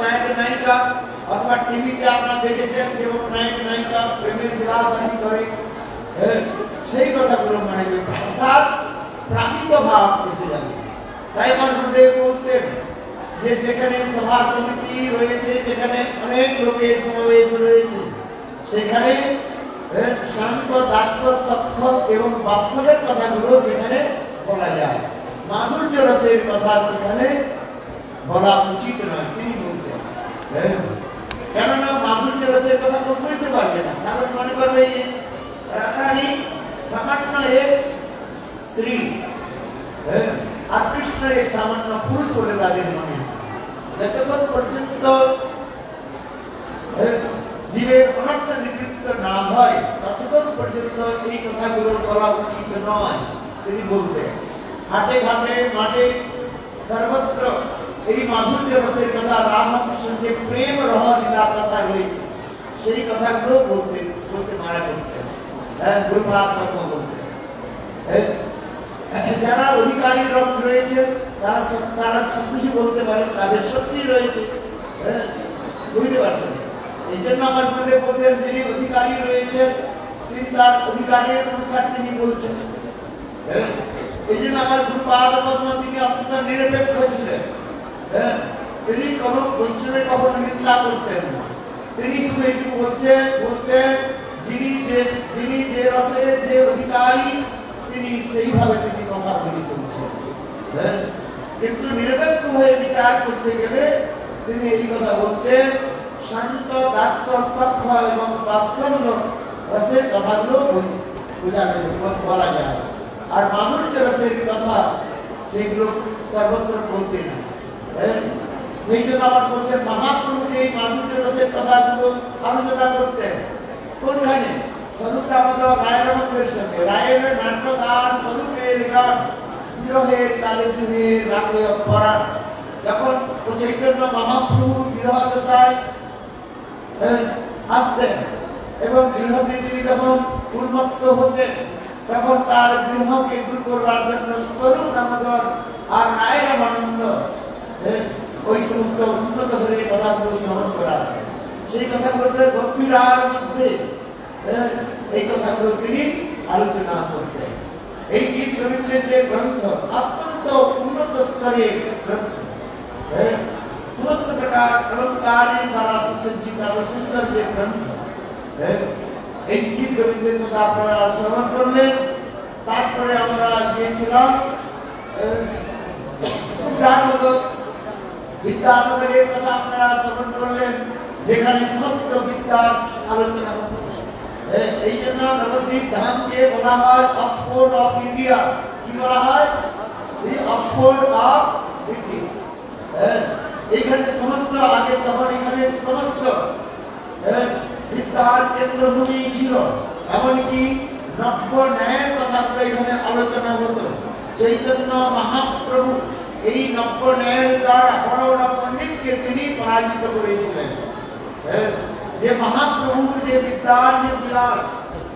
নায়ক নায়িকা অথবা টিভিতে আপনারা দেখেছেন যেমন নায়ক নায়িকা প্রেমের বিলাস আদি করে, সেই কথাগুলো মানে অর্থাৎ প্রাকৃত ভাব এসে যাবে। তাই গুরুদেব বলতেন যে যেখানে সভা সমিতি রয়েছে, যেখানে অনেক লোকের সমাবেশ রয়েছে, সেখানে শান্ত দাস্য সক্ষ এবং বাস্তবের কথাগুলো সেখানে বলা যায়, মাধুর্য রসের কথা সেখানে বলা উচিত নয়। তিনি বলতেন কেননা মাধুর্য রসের কথা তো বুঝতে পারবে না, সাধারণ মনে করবে রাধারানী সামান্য এক স্ত্রী আর কৃষ্ণ এক সামান্য পুরুষ বলে তাদের মনে। যতক্ষণ পর্যন্ত জীবের অনর্থ নিবৃত্ত না হয় ততক্ষণ পর্যন্ত এই কথাগুলো বলা উচিত নয়। তিনি বলতেন হাটে ঘাটে মাঠে সর্বত্র এই মাধুর্য রসের কথা, রাধা কৃষ্ণ যে প্রেম রহ লীলার কথা রয়েছে সেই কথাগুলো বলতে মারা করতেন, গুরুপাত্মক বলতেন। যারা অধিকারী রব রয়েছে তারা সবকিছু বলতে পারে, তাদের সত্যি রয়েছে, বুঝতে পারছেন। এই জন্য আমার গুরুদেব বলতেন যিনি অধিকারী রয়েছেন তিনি তার অধিকারের অনুসার তিনি বলছেন। এই জন্য আমার গুরুপাদ পদ্ম তিনি অত্যন্ত নিরপেক্ষ ছিলেন। তিনি কোন বৈষ্ণবের কখনো নিন্দা করতেন না। তিনি শুধু একটু বলতেন যিনি যে রসের যে অধিকারী তিনি সেইভাবে তিনি কথা বলে চলছেন। কিন্তু নিরপেক্ষ হয়ে বিচার করতে গেলে তিনি এই কথা বলতেন শান্ত দাস্য সক্ষ এবং বাৎসল্য রসের কথাগুলো বলা যায়, আর মাধুর্য রসের কথা সেগুলো সর্বত্র বলতে না। সেই জন্য আবার বলছেন মহাপ্রভু এই মাধুর্য রসের কথাগুলো আলোচনা করতেন কোনখানে? স্বরূপ দামোদর রায়ের সঙ্গে। রায়ের নাট্যকার স্বরূপের গান বিরহের তালে জুড়ে রাখে অপরাণ। যখন চৈতন্য মহাপ্রভু বিরহ দশায় আসতেন এবং গৃহতে তিনি যখন উন্মত্ত হতেন তখন তার গৃহকে দূর করবার জন্য স্বরূপ দামোদর আর রায়ের আনন্দ ওই সমস্ত উন্নত ধরে কথাগুলো স্মরণ করা, সেই কথাগুলো গম্ভীরার মধ্যে এই কথাগুলো তিনি আলোচনা করতেন। এই গীত গোবিন্দের যে গ্রন্থ অত্যন্ত উন্নত স্তরের গ্রন্থ, সমস্ত প্রকার অলঙ্কারের দ্বারা সুসজ্জিত আরো সুন্দর যে গ্রন্থ, এই গীত গোবিন্দের কথা আপনারা শ্রবণ করলেন। তারপরে আমরা গিয়েছিলাম বিদ্যানগরের কথা আপনারা শ্রবণ করলেন, যেখানে সমস্ত বিদ্যার আলোচনা হতো। এই জন্য নবদ্বীপ ধামকে বলা হয় অক্সফোর্ড অফ ইন্ডিয়া। কি বলা হয়? Oxford of India. এখানে সমস্ত আগে তখন এখানে সমস্ত বিদ্যার কেন্দ্রভূমি ছিল, এমনকি নব্য ন্যায়ের কথাগুলো এখানে আলোচনা হতো। চৈতন্য মহাপ্রভু এই নব্য ন্যায়ের দ্বারা বড় বড় পণ্ডিতকে তিনি পরাজিত করেছিলেন। যে মহাপ্রভুর যে বিদ্যার যে বিলাস,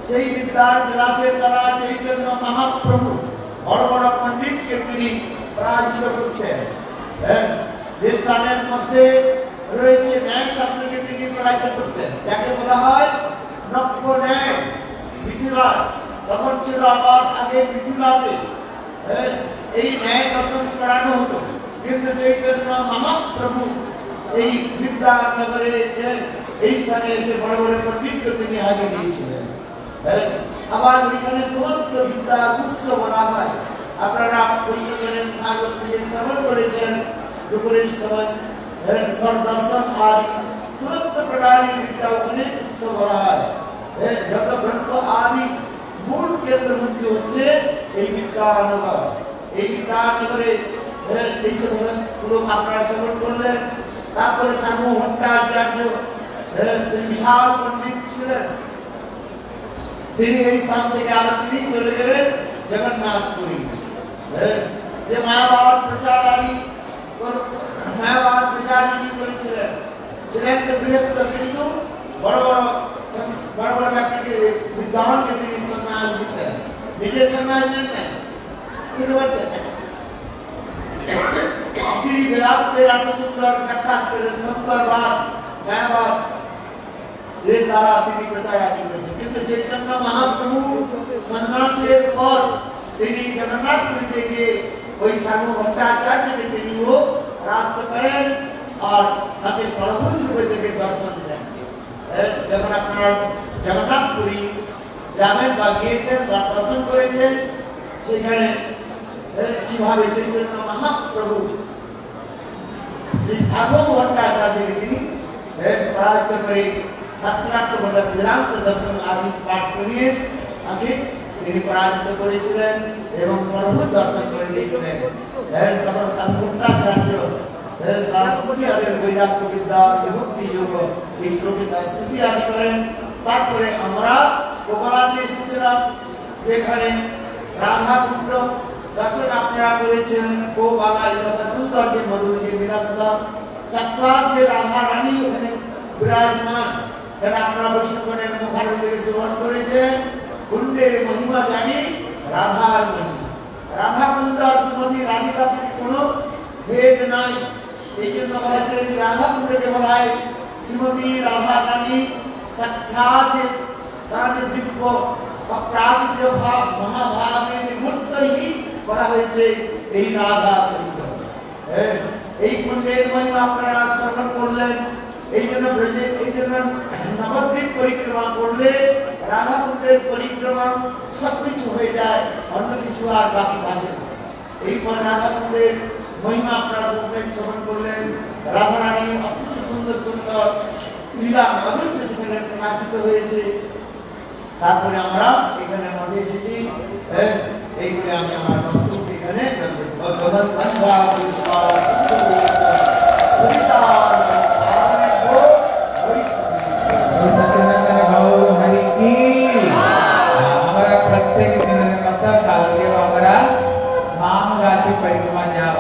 সেই বিদ্যার বিলাসের দ্বারা চৈতন্য মহাপ্রভু বড় বড় পণ্ডিতকে তিনি পরাজিত করতেন। যে স্থানের মধ্যে রয়েছে ন্যায় শাস্ত্রকে তিনি পরাজিত করতেন, যাকে বলা হয় নব্য ন্যায়। মিথিলা তখন ছিল আবার আগে মিথিলাতে এই ন্যায় দর্শন করানো হতো, কিন্তু চৈতন্য মহাপ্রভু এই বিদ্যানগরে এই স্থানে এসে বড় বড় পণ্ডিতকে তিনি আগে দিয়েছিলেন। আবার ওইখানে সমস্ত বিদ্যা উৎস বলা হয়। আপনারা পরিচয়ের আগত থেকে শ্রবণ করেছেন, দুপুরের সময় দর্শন আর সমস্ত প্রকারের বিদ্যা ওখানে উৎস বলা হয়। যত গ্রন্থ আদি মূল কেন্দ্রবিন্দু হচ্ছে এই বিদ্যানগর। এই বিদ্যানগরে এই সমস্ত পুরো আপনারা শ্রবণ করলেন। তারপরে সাধু ভট্টাচার্য বিশাল পণ্ডিত ছিলেন, তিনি এই স্থান থেকে আবার তিনি চলে গেলেন জগন্নাথপুরী। যে মায়াবাদ প্রচার করেছিলেন ছিলেন তো গৃহস্থ, কিন্তু বড় বড় ব্যক্তিকে বিদ্যানকে তিনি সন্ন্যাস দিতেন, নিজের সন্ন্যাস নেন না। বুঝতে পারছেন? श्री वेदांत एत सुंदर व्याख्या करें सुंदर बात न्यायवाद ये द्वारा তিনি প্রচারাদি করেছেন। কিন্তু চৈতন্য মহাপ্রভু সন্ন্যাসের পর তিনি জগন্নাথপুরীতে গিয়ে ওই সাধু ভট্টাচার্যকে তিনিও রাস্ত করেন আর তাকে সর্বোচ্চ রূপে থেকে দর্শন দেন। যখন আপনারা জগন্নাথপুরী যাবেন বা গিয়েছেন বা দর্শন করেছেন, সেখানে কিভাবে চৈতন্য মহাপ্রভু সেই সাধু ভট্টাচার্যকে তিনি পরাজিত করে শাস্ত্রার্থ বেদান্ত দর্শন আদি পাঠ করিয়ে তাকে তিনি পরাজিত করেছিলেন এবং সর্বোচ্চ দর্শন করে দিয়েছিলেন। তখন সাধু ভট্টাচার্য তার স্তুতি আদি বৈরাগ্য বিদ্যা বিভক্তি যোগ এই শ্লোকে তার স্তুতি আদি করেন। তারপরে আমরা গোপালাতে এসেছিলাম, যেখানে রাধা কুণ্ড দর্শন আপনারা করেছেন। গোপালা এই কথা সুন্দর যে মধুর যে বিরাটতা সাক্ষাৎ যে রাধা রানী ওখানে বিরাজমান, এটা আপনারা বৈষ্ণবের মুখারবিন্দে শ্রবণ করেছেন। কুণ্ডের মহিমা জানি রাধার মহিমা, রাধা কুণ্ড আর শ্রীমতী রাধিকা কোনো ভেদ নাই। এই জন্য বলা হয়েছে রাধা কুণ্ডকে বলা হয় শ্রীমতী রাধা রানী সাক্ষাৎ তার যে দিব্য প্রাকৃত ভাব মহাভাবের মূর্তই বলা হয়েছে এই রাধা কুণ্ড। এই কুণ্ডের মহিমা আপনারা শ্রবণ করলেন। এই জন্য নবদ্বীপ পরিক্রমা করলে রাধা কুণ্ডের পরিক্রমা সবকিছু হয়ে যায়, অন্য কিছু আর বাকি থাকে না। এইপর রাধা কুণ্ডের মহিমা আপনারা শ্রবণ করলেন। রাধা রানী অত্যন্ত সুন্দর সুন্দর লীলা মাধুর্য সেখানে প্রকাশিত হয়েছে। তারপরে আমরা এখানে মধ্যে এসেছি। এই বলে আমি আমার বক্তব্য এখানে